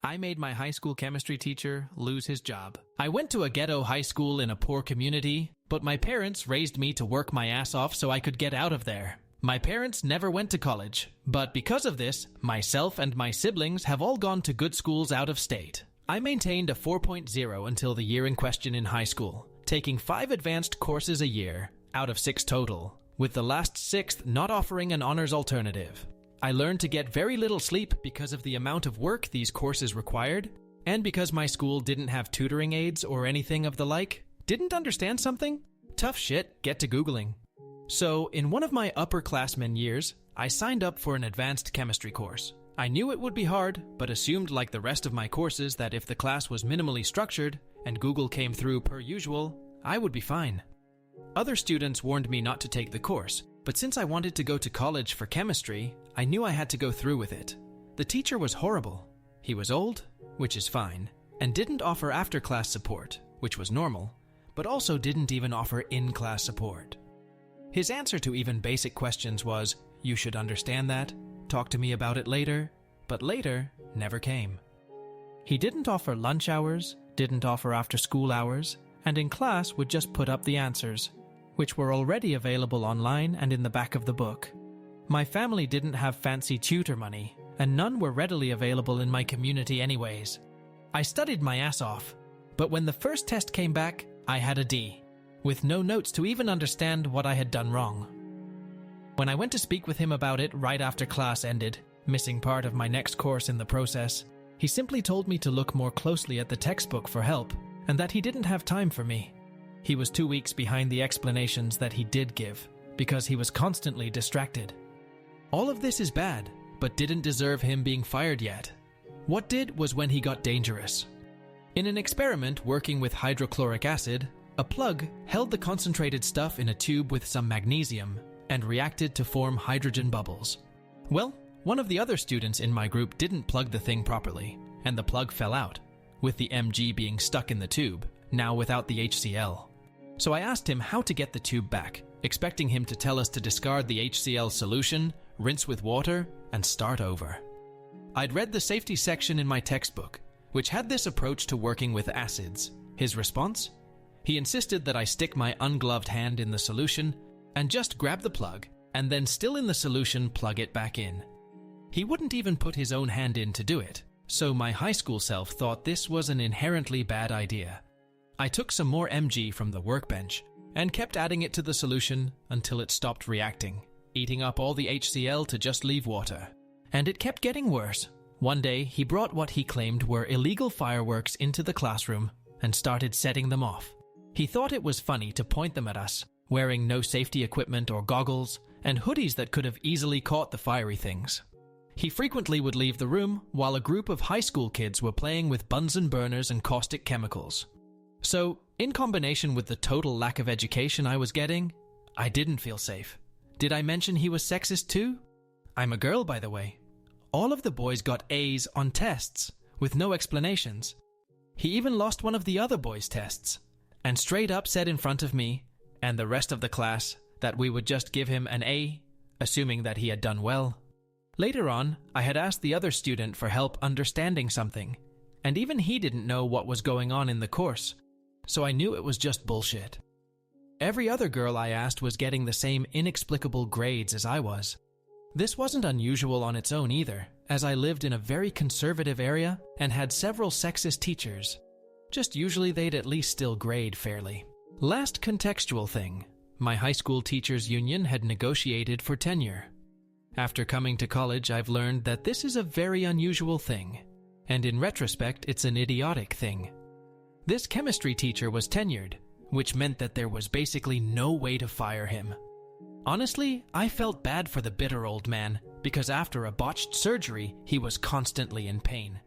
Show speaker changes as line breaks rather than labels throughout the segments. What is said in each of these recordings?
I made my high school chemistry teacher lose his job. I went to a ghetto high school in a poor community, but my parents raised me to work my ass off so I could get out of there. My parents never went to college, but because of this, myself and my siblings have all gone to good schools out of state. I maintained a 4.0 until the year in question in high school, taking 5 advanced courses a year, out of 6 total, with the last 6th not offering an honors alternative. I learned to get very little sleep because of the amount of work these courses required, and because my school didn't have tutoring aids or anything of the like. Didn't understand something? Tough shit, get to Googling. So, in one of my upperclassmen years, I signed up for an advanced chemistry course. I knew it would be hard, but assumed like the rest of my courses that if the class was minimally structured, and Google came through per usual, I would be fine. Other students warned me not to take the course, but since I wanted to go to college for chemistry, I knew I had to go through with it. The teacher was horrible. He was old, which is fine, and didn't offer after-class support, which was normal, but also didn't even offer in-class support. His answer to even basic questions was, "You should understand that, talk to me about it later," but later never came. He didn't offer lunch hours, didn't offer after-school hours, and in class would just put up the answers, which were already available online and in the back of the book. My family didn't have fancy tutor money, and none were readily available in my community anyways. I studied my ass off, but when the first test came back, I had a D, with no notes to even understand what I had done wrong. When I went to speak with him about it right after class ended, missing part of my next course in the process, he simply told me to look more closely at the textbook for help, and that he didn't have time for me. He was 2 weeks behind the explanations that he did give, because he was constantly distracted. All of this is bad, but didn't deserve him being fired yet. What did was when he got dangerous. In an experiment working with hydrochloric acid, a plug held the concentrated stuff in a tube with some magnesium and reacted to form hydrogen bubbles. Well, one of the other students in my group didn't plug the thing properly, and the plug fell out, with the Mg being stuck in the tube, now without the HCl. So I asked him how to get the tube back, expecting him to tell us to discard the HCl solution, rinse with water, and start over. I'd read the safety section in my textbook, which had this approach to working with acids. His response? He insisted that I stick my ungloved hand in the solution and just grab the plug, and then still in the solution plug it back in. He wouldn't even put his own hand in to do it, so my high school self thought this was an inherently bad idea. I took some more Mg from the workbench and kept adding it to the solution until it stopped reacting, eating up all the HCl to just leave water. And it kept getting worse. One day, he brought what he claimed were illegal fireworks into the classroom and started setting them off. He thought it was funny to point them at us, wearing no safety equipment or goggles, and hoodies that could have easily caught the fiery things. He frequently would leave the room while a group of high school kids were playing with Bunsen burners and caustic chemicals. So, in combination with the total lack of education I was getting, I didn't feel safe. Did I mention he was sexist too? I'm a girl, by the way. All of the boys got A's on tests, with no explanations. He even lost one of the other boys' tests, and straight up said in front of me, and the rest of the class, that we would just give him an A, assuming that he had done well. Later on, I had asked the other student for help understanding something, and even he didn't know what was going on in the course, so I knew it was just bullshit. Every other girl I asked was getting the same inexplicable grades as I was. This wasn't unusual on its own either, as I lived in a very conservative area and had several sexist teachers. Just usually they'd at least still grade fairly. Last contextual thing, my high school teachers' union had negotiated for tenure. After coming to college, I've learned that this is a very unusual thing, and in retrospect, it's an idiotic thing. This chemistry teacher was tenured, which meant that there was basically no way to fire him. Honestly, I felt bad for the bitter old man, because after a botched surgery, he was constantly in pain.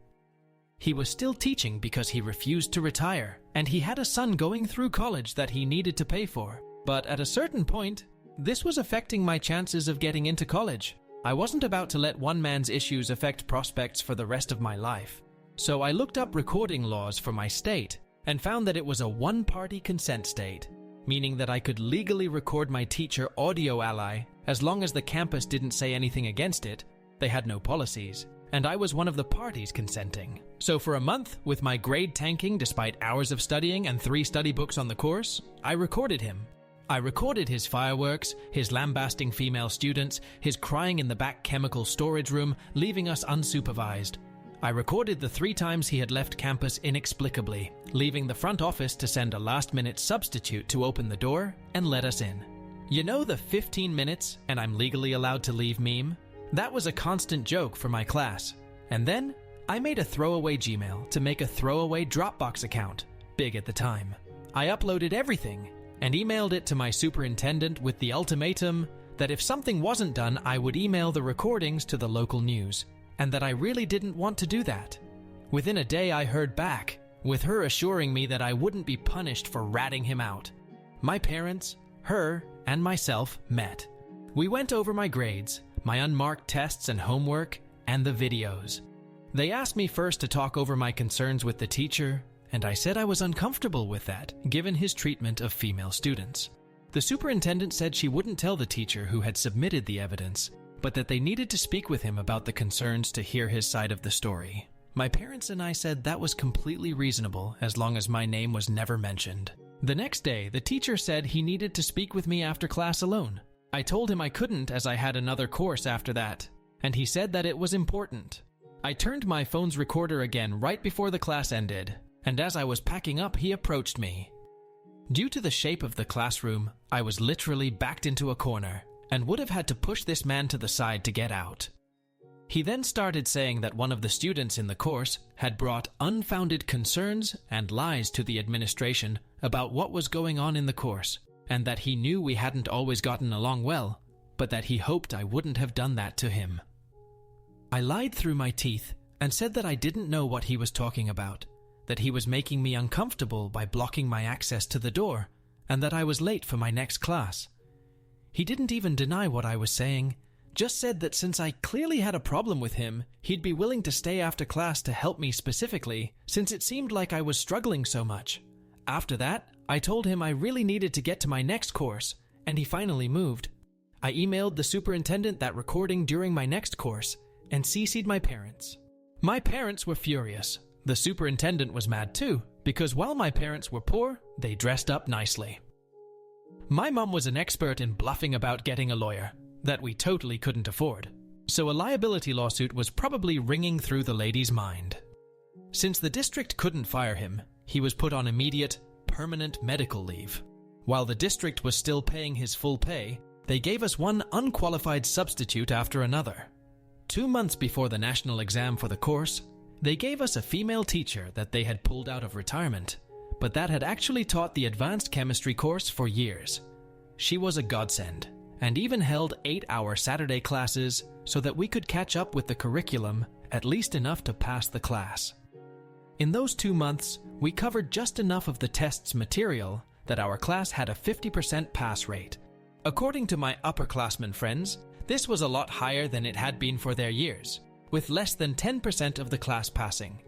He was still teaching because he refused to retire, and he had a son going through college that he needed to pay for. But at a certain point, this was affecting my chances of getting into college. I wasn't about to let one man's issues affect prospects for the rest of my life. So I looked up recording laws for my state and found that it was a one-party consent state, meaning that I could legally record my teacher audio ally as long as the campus didn't say anything against it. They had no policies, and I was one of the parties consenting. So for a month, with my grade tanking despite hours of studying and 3 study books on the course, I recorded him. I recorded his fireworks, his lambasting female students, his crying in the back chemical storage room, leaving us unsupervised. I recorded the 3 times he had left campus inexplicably, leaving the front office to send a last-minute substitute to open the door and let us in. You know the 15 minutes and I'm legally allowed to leave meme? That was a constant joke for my class. And then I made a throwaway Gmail to make a throwaway Dropbox account, big at the time. I uploaded everything and emailed it to my superintendent with the ultimatum that if something wasn't done, I would email the recordings to the local news, and that I really didn't want to do that. Within a day, I heard back, with her assuring me that I wouldn't be punished for ratting him out. My parents, her, and myself met. We went over my grades, my unmarked tests and homework, and the videos. They asked me first to talk over my concerns with the teacher, and I said I was uncomfortable with that, given his treatment of female students. The superintendent said she wouldn't tell the teacher who had submitted the evidence, but that they needed to speak with him about the concerns to hear his side of the story. My parents and I said that was completely reasonable as long as my name was never mentioned. The next day, the teacher said he needed to speak with me after class alone. I told him I couldn't as I had another course after that, and he said that it was important. I turned my phone's recorder again right before the class ended, and as I was packing up, he approached me. Due to the shape of the classroom, I was literally backed into a corner, and would have had to push this man to the side to get out. He then started saying that one of the students in the course had brought unfounded concerns and lies to the administration about what was going on in the course, and that he knew we hadn't always gotten along well, but that he hoped I wouldn't have done that to him. I lied through my teeth and said that I didn't know what he was talking about, that he was making me uncomfortable by blocking my access to the door, and that I was late for my next class. He didn't even deny what I was saying, just said that since I clearly had a problem with him, he'd be willing to stay after class to help me specifically, since it seemed like I was struggling so much. After that, I told him I really needed to get to my next course, and he finally moved. I emailed the superintendent that recording during my next course, and CC'd my parents. My parents were furious. The superintendent was mad too, because while my parents were poor, they dressed up nicely. My mom was an expert in bluffing about getting a lawyer, that we totally couldn't afford, so a liability lawsuit was probably ringing through the lady's mind. Since the district couldn't fire him, he was put on immediate, permanent medical leave. While the district was still paying his full pay, they gave us one unqualified substitute after another. 2 months before the national exam for the course, they gave us a female teacher that they had pulled out of retirement, but that had actually taught the advanced chemistry course for years. She was a godsend, and even held 8-hour Saturday classes so that we could catch up with the curriculum, at least enough to pass the class. In those 2 months, we covered just enough of the test's material that our class had a 50% pass rate. According to my upperclassmen friends, this was a lot higher than it had been for their years, with less than 10% of the class passing.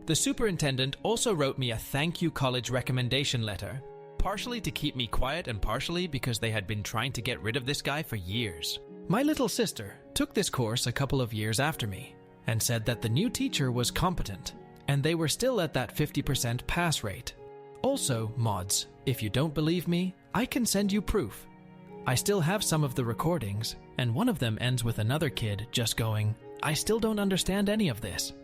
The superintendent also wrote me a thank you college recommendation letter, partially to keep me quiet and partially because they had been trying to get rid of this guy for years. My little sister took this course a couple of years after me and said that the new teacher was competent and they were still at that 50% pass rate. Also, mods, if you don't believe me, I can send you proof. I still have some of the recordings, and one of them ends with another kid just going, "I still don't understand any of this."